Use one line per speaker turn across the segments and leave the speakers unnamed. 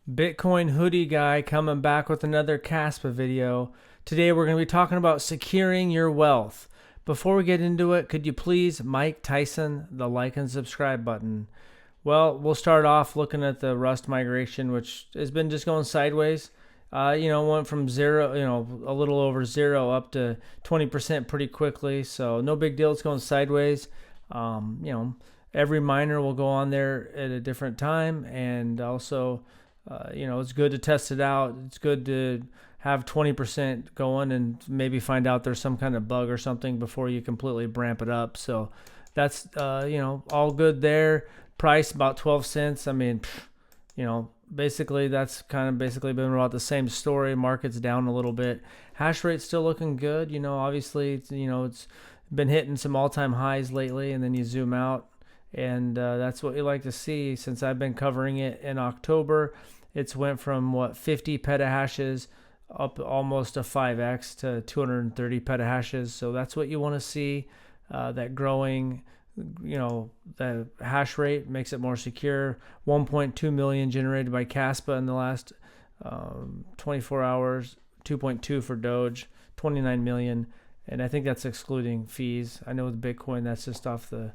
Bitcoin hoodie guy coming back with another Kaspa video. Today we're going to be talking about securing your wealth. Before we get into it, could you please Mike Tyson the like and subscribe button? Well, we'll start off looking at the Rust migration, which has been just going sideways. Went from zero, a little over zero up to 20% pretty quickly. So no big deal. It's going sideways. Every miner will go on there at a different time, and also it's good to test it out. It's good to have 20% going and maybe find out there's some kind of bug or something before you completely ramp it up. So that's, all good there. Price about 12 cents. I mean, basically that's kind of basically been about the same story. Market's down a little bit. Hash rate's still looking good. Obviously, it's been hitting some all-time highs lately, and then you zoom out, and that's what you like to see. Since I've been covering it in October, it's went from 50 petahashes up almost a 5x to 230 petahashes. So that's what you want to see. That growing, the hash rate makes it more secure. 1.2 million generated by Kaspa in the last 24 hours. 2.2 for Doge. 29 million, and I think that's excluding fees. I know with Bitcoin that's just off the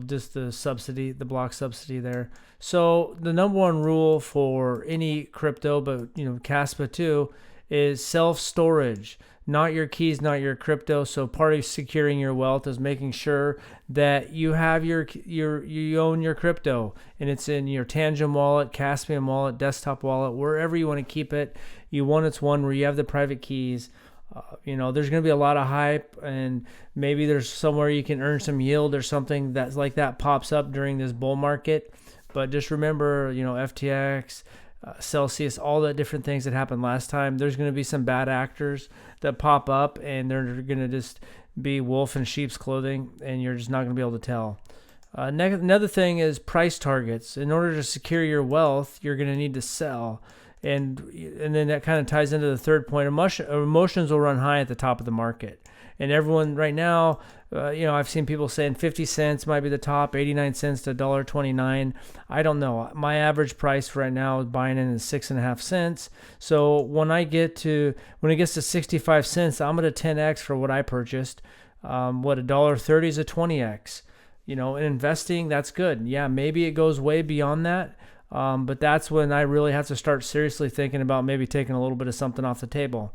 just the subsidy, the block subsidy there. So the number one rule for any crypto, but Kaspa too, is self-storage. Not your keys, not your crypto. So part of securing your wealth is making sure that you have you own your crypto, and it's in your Tangent wallet, Caspian wallet, desktop wallet, wherever you want to keep it. You want it's one where you have the private keys. There's going to be a lot of hype, and maybe there's somewhere you can earn some yield or something that's like that pops up during this bull market. But just remember, FTX, Celsius, all the different things that happened last time. There's going to be some bad actors that pop up, and they're going to just be wolf in sheep's clothing, and you're just not going to be able to tell. Another thing is price targets. In order to secure your wealth, you're going to need to sell. And then that kind of ties into the third point. Emotions will run high at the top of the market. And everyone right now, I've seen people saying 50 cents might be the top, 89 cents to $1.29. I don't know. My average price right now is buying in is 6.5 cents. So when it gets to 65 cents, I'm at a 10x for what I purchased. $1.30 is a 20x. In investing, that's good. Yeah, maybe it goes way beyond that. But that's when I really have to start seriously thinking about maybe taking a little bit of something off the table.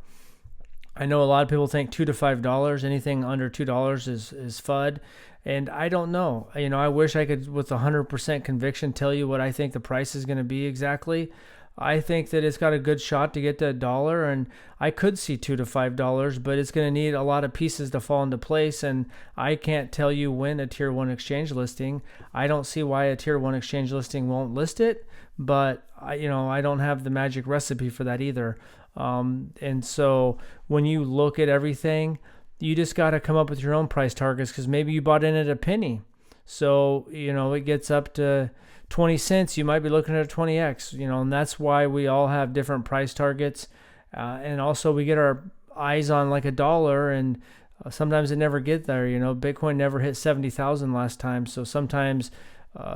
I know a lot of people think $2 to $5, anything under $2 is FUD. And I don't know. I wish I could, with 100% conviction, tell you what I think the price is going to be exactly. I think that it's got a good shot to get to $1, and I could see $2 to $5, but it's going to need a lot of pieces to fall into place, and I can't tell you when a Tier 1 exchange listing. I don't see why a Tier 1 exchange listing won't list it, but I don't have the magic recipe for that either. And so when you look at everything, you just got to come up with your own price targets, because maybe you bought in at a penny. So, it gets up to 20 cents, you might be looking at a 20x, and that's why we all have different price targets. And also we get our eyes on like $1, and sometimes it never get there. Bitcoin never hit 70,000 last time. So sometimes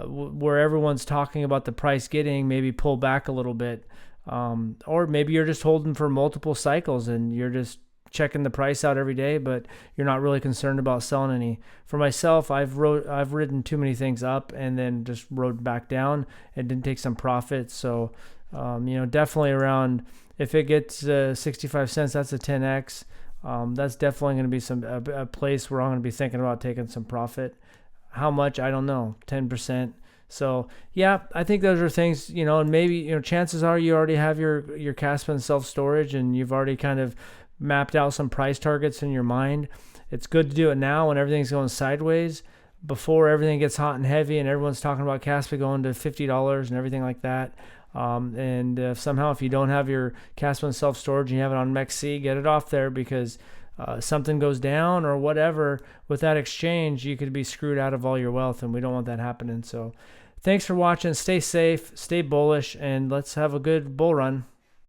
where everyone's talking about the price getting, maybe pull back a little bit. Or maybe you're just holding for multiple cycles and you're just checking the price out every day, but you're not really concerned about selling any. For myself, I've ridden too many things up and then just rode back down and didn't take some profits. So, definitely around, if it gets 65 cents, that's a 10x. That's definitely going to be a place where I'm going to be thinking about taking some profit. How much? I don't know. 10%. So yeah, I think those are things, and maybe, chances are you already have your Kaspa and self-storage, and you've already kind of mapped out some price targets in your mind. It's good to do it now when everything's going sideways, before everything gets hot and heavy and everyone's talking about Kaspa going to $50 and everything like that. And somehow, if you don't have your Kaspa and self-storage and you have it on MEXC, get it off there, because something goes down or whatever with that exchange, you could be screwed out of all your wealth, and we don't want that happening. So thanks for watching. Stay safe, stay bullish, and let's have a good bull run.